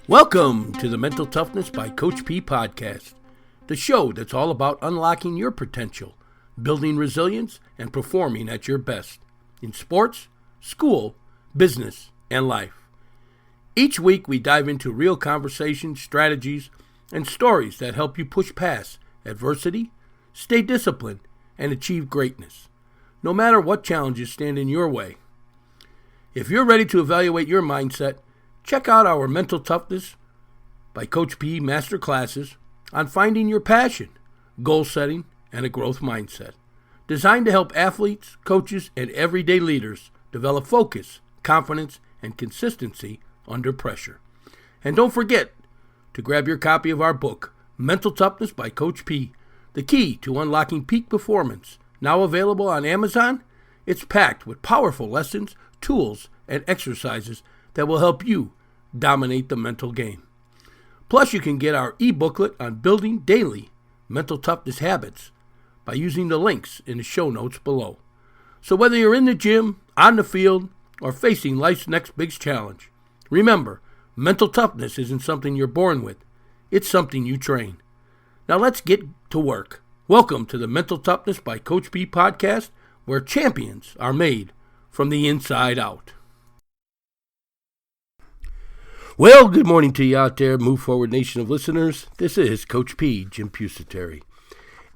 Welcome to the Mental Toughness by Coach P podcast, the show that's all about unlocking your potential, building resilience, and performing at your best in sports, school, business, and life. Each week we dive into real conversations, strategies, and stories that help you push past adversity, stay disciplined, and achieve greatness, no matter what challenges stand in your way. If you're ready to evaluate your mindset, check out our Mental Toughness by Coach P master classes on finding your passion, goal setting, and a growth mindset, designed to help athletes, coaches, and everyday leaders develop focus, confidence, and consistency under pressure. And don't forget to grab your copy of our book, Mental Toughness by Coach P, the key to unlocking peak performance, now available on Amazon. It's packed with powerful lessons, tools, and exercises that will help you dominate the mental game. Plus, you can get our e-booklet on building daily mental toughness habits by using the links in the show notes below. So whether you're in the gym, on the field, or facing life's next big challenge, remember, mental toughness isn't something you're born with. It's something you train. Now let's get to work. Welcome to the Mental Toughness by Coach P podcast, where champions are made from the inside out. Well, good morning to you out there, Move Forward Nation of listeners. This is Coach P, Jim Pusateri.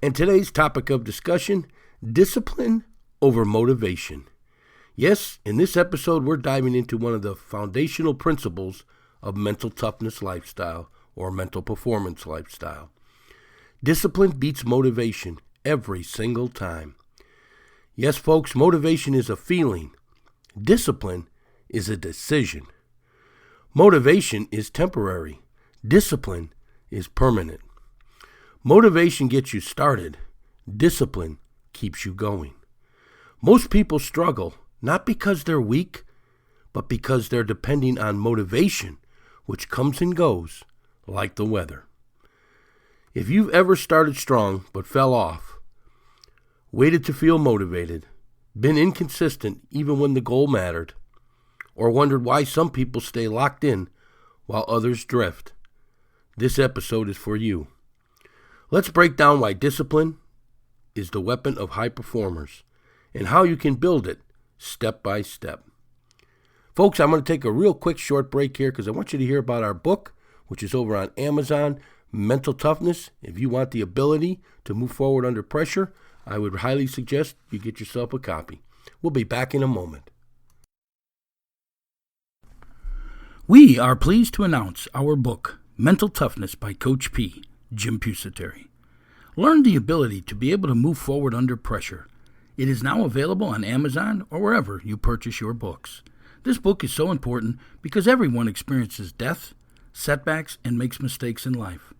And today's topic of discussion, discipline over motivation. Yes, in this episode, we're diving into one of the foundational principles of mental toughness lifestyle or mental performance lifestyle. Discipline beats motivation every single time. Yes, folks, motivation is a feeling. Discipline is a decision. Motivation is temporary. Discipline is permanent. Motivation gets you started. Discipline keeps you going. Most people struggle not because they're weak, but because they're depending on motivation, which comes and goes like the weather. If you've ever started strong but fell off, waited to feel motivated, been inconsistent even when the goal mattered, or wondered why some people stay locked in while others drift, this episode is for you. Let's break down why discipline is the weapon of high performers and how you can build it step by step. Folks, I'm going to take a real quick short break here because I want you to hear about our book, which is over on Amazon, Mental Toughness. If you want the ability to move forward under pressure, I would highly suggest you get yourself a copy. We'll be back in a moment. We are pleased to announce our book, Mental Toughness by Coach P, Jim Pusateri. Learn the ability to be able to move forward under pressure. It is now available on Amazon or wherever you purchase your books. This book is so important because everyone experiences death, setbacks, and makes mistakes in life.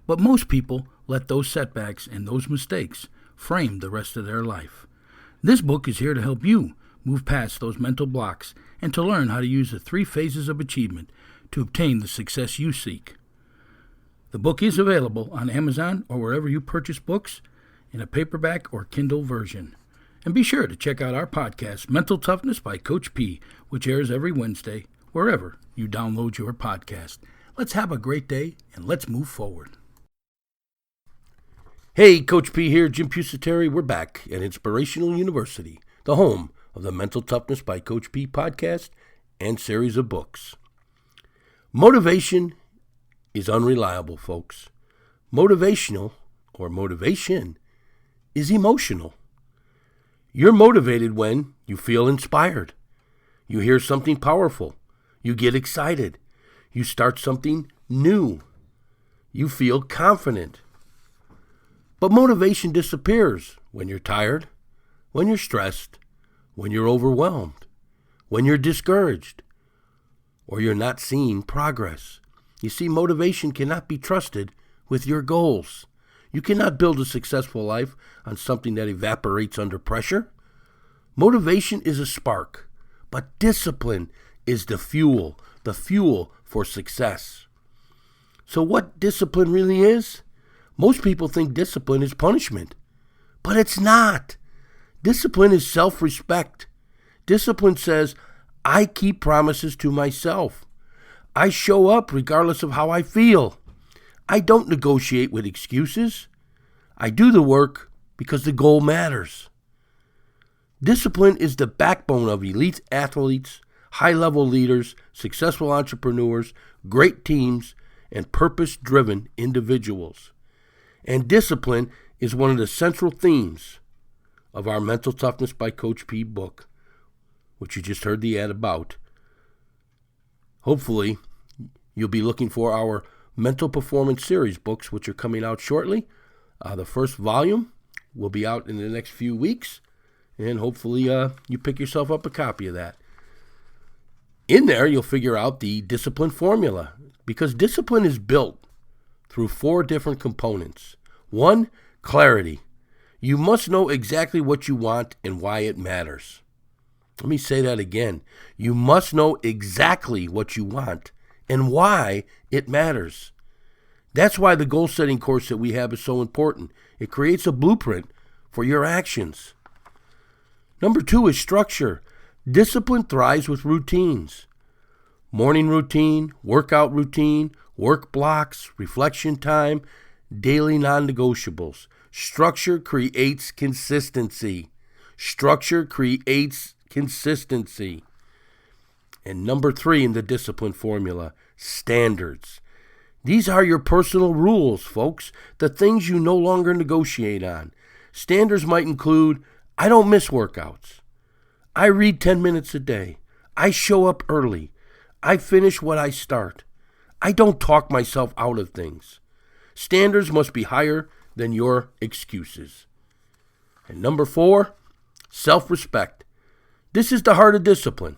But most people let those setbacks and those mistakes frame the rest of their life. This book is here to help you move past those mental blocks and to learn how to use the 3 phases of achievement to obtain the success you seek. The book is available on Amazon or wherever you purchase books in a paperback or Kindle version. And be sure to check out our podcast, Mental Toughness by Coach P, which airs every Wednesday, wherever you download your podcast. Let's have a great day and let's move forward. Hey, Coach P here, Jim Pusateri. We're back at Inspirational University, the home of the Mental Toughness by Coach P podcast and series of books. Motivation is unreliable, folks. Motivation is emotional. You're motivated when you feel inspired. You hear something powerful. You get excited. You start something new. You feel confident. But motivation disappears when you're tired, when you're stressed, when you're overwhelmed, when you're discouraged, or you're not seeing progress. You see, motivation cannot be trusted with your goals. You cannot build a successful life on something that evaporates under pressure. Motivation is a spark, but discipline is the fuel for success. So what discipline really is? Most people think discipline is punishment, but it's not. Discipline is self-respect. Discipline says, I keep promises to myself. I show up regardless of how I feel. I don't negotiate with excuses. I do the work because the goal matters. Discipline is the backbone of elite athletes, high-level leaders, successful entrepreneurs, great teams, and purpose-driven individuals. And discipline is one of the central themes of our Mental Toughness by Coach P book, which you just heard the ad about. Hopefully, you'll be looking for our Mental Performance Series books, which are coming out shortly. The first volume will be out in the next few weeks, and hopefully you pick yourself up a copy of that. In there, you'll figure out the discipline formula, because discipline is built through 4 different components. 1, clarity. You must know exactly what you want and why it matters. Let me say that again. You must know exactly what you want and why it matters. That's why the goal-setting course that we have is so important. It creates a blueprint for your actions. Number 2 is structure. Discipline thrives with routines. Morning routine, workout routine, work blocks, reflection time, daily non-negotiables. Structure creates consistency. Structure creates consistency. And number 3 in the discipline formula, standards. These are your personal rules, folks, the things you no longer negotiate on. Standards might include, I don't miss workouts. I read 10 minutes a day. I show up early. I finish what I start. I don't talk myself out of things. Standards must be higher than your excuses. And number 4, self-respect. This is the heart of discipline.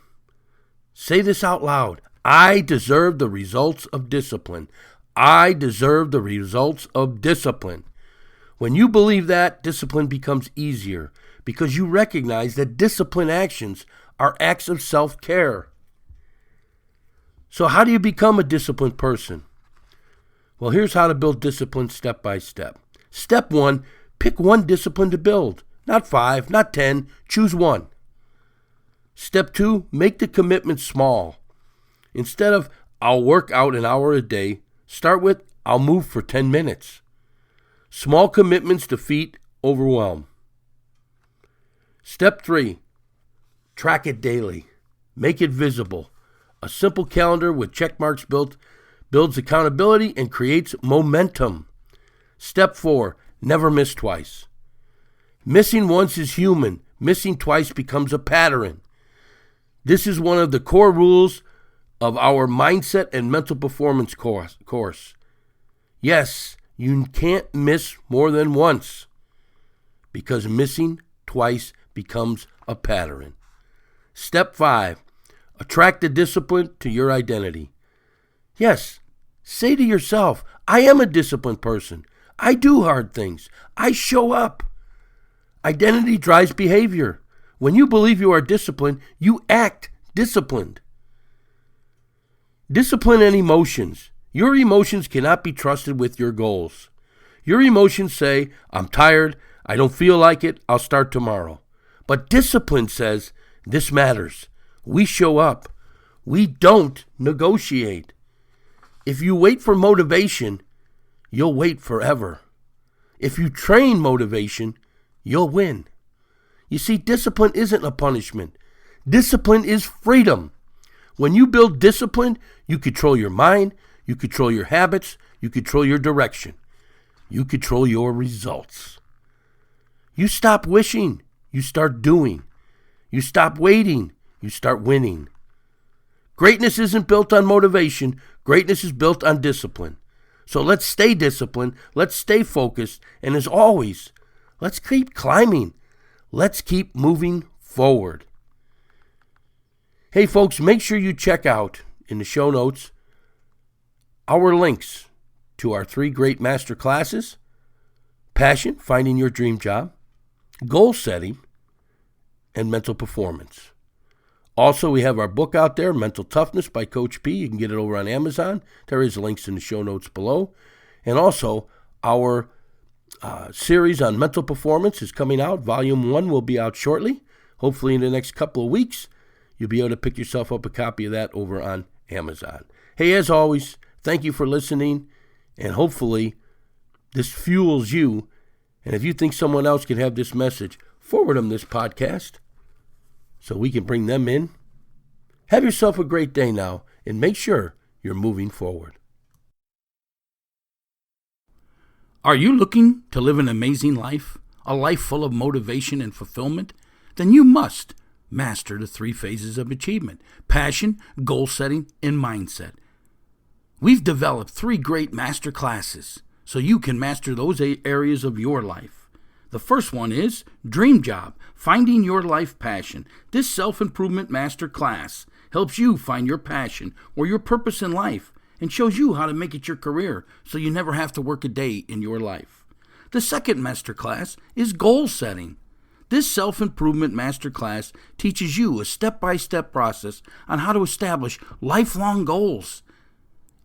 Say this out loud. I deserve the results of discipline. I deserve the results of discipline. When you believe that, discipline becomes easier because you recognize that discipline actions are acts of self-care. So how do you become a disciplined person? Well, here's how to build discipline step by step. Step 1, pick one discipline to build. Not 5, not 10, choose one. Step 2, make the commitment small. Instead of, I'll work out an hour a day, start with, I'll move for 10 minutes. Small commitments defeat overwhelm. Step 3, track it daily. Make it visible. A simple calendar with check marks builds accountability and creates momentum. Step 4, never miss twice. Missing once is human. Missing twice becomes a pattern. This is one of the core rules of our mindset and mental performance course. Yes, you can't miss more than once because missing twice becomes a pattern. Step 5, attract the discipline to your identity. Yes, say to yourself, I am a disciplined person. I do hard things. I show up. Identity drives behavior. When you believe you are disciplined, you act disciplined. Discipline and emotions. Your emotions cannot be trusted with your goals. Your emotions say, I'm tired, I don't feel like it, I'll start tomorrow. But discipline says, this matters. We show up. We don't negotiate. If you wait for motivation, you'll wait forever. If you train motivation, you'll win. You see, discipline isn't a punishment. Discipline is freedom. When you build discipline, you control your mind, you control your habits, you control your direction. You control your results. You stop wishing, you start doing. You stop waiting, you start winning. Greatness isn't built on motivation. Greatness is built on discipline. So let's stay disciplined, let's stay focused, and as always, let's keep climbing. Let's keep moving forward. Hey folks, make sure you check out in the show notes our links to our 3 great master classes: Passion, Finding Your Dream Job, Goal Setting, and Mental Performance. Also, we have our book out there, Mental Toughness by Coach P. You can get it over on Amazon. There is links in the show notes below. And also, our series on mental performance is coming out. Volume 1 will be out shortly. Hopefully in the next couple of weeks, you'll be able to pick yourself up a copy of that over on Amazon. Hey, as always, thank you for listening, and hopefully this fuels you. And if you think someone else can have this message, forward them this podcast so we can bring them in. Have yourself a great day now, and make sure you're moving forward. Are you looking to live an amazing life, a life full of motivation and fulfillment? Then you must master the 3 phases of achievement: passion, goal setting, and mindset. We've developed 3 great master classes so you can master those areas of your life. The first one is Dream Job, Finding Your Life Passion. This self-improvement master class helps you find your passion or your purpose in life and shows you how to make it your career so you never have to work a day in your life. The second master class is Goal Setting. This self-improvement master class teaches you a step-by-step process on how to establish lifelong goals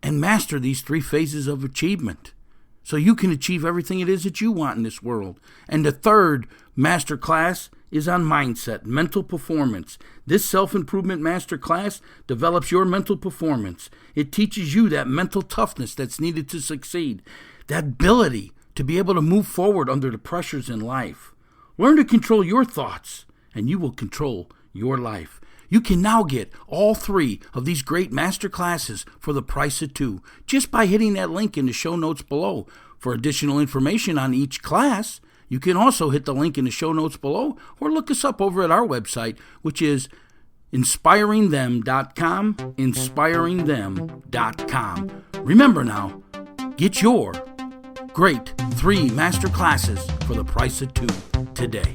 and master these 3 phases of achievement so you can achieve everything it is that you want in this world. And the third master class is on mindset, mental performance. This self-improvement master class develops your mental performance. It teaches you that mental toughness that's needed to succeed, that ability to be able to move forward under the pressures in life. Learn to control your thoughts, and you will control your life. You can now get all 3 of these great master classes for the price of 2, just by hitting that link in the show notes below. For additional information on each class, you can also hit the link in the show notes below, or look us up over at our website, which is inspiringthem.com, inspiringthem.com. Remember now, get your great 3 master classes for the price of 2 today.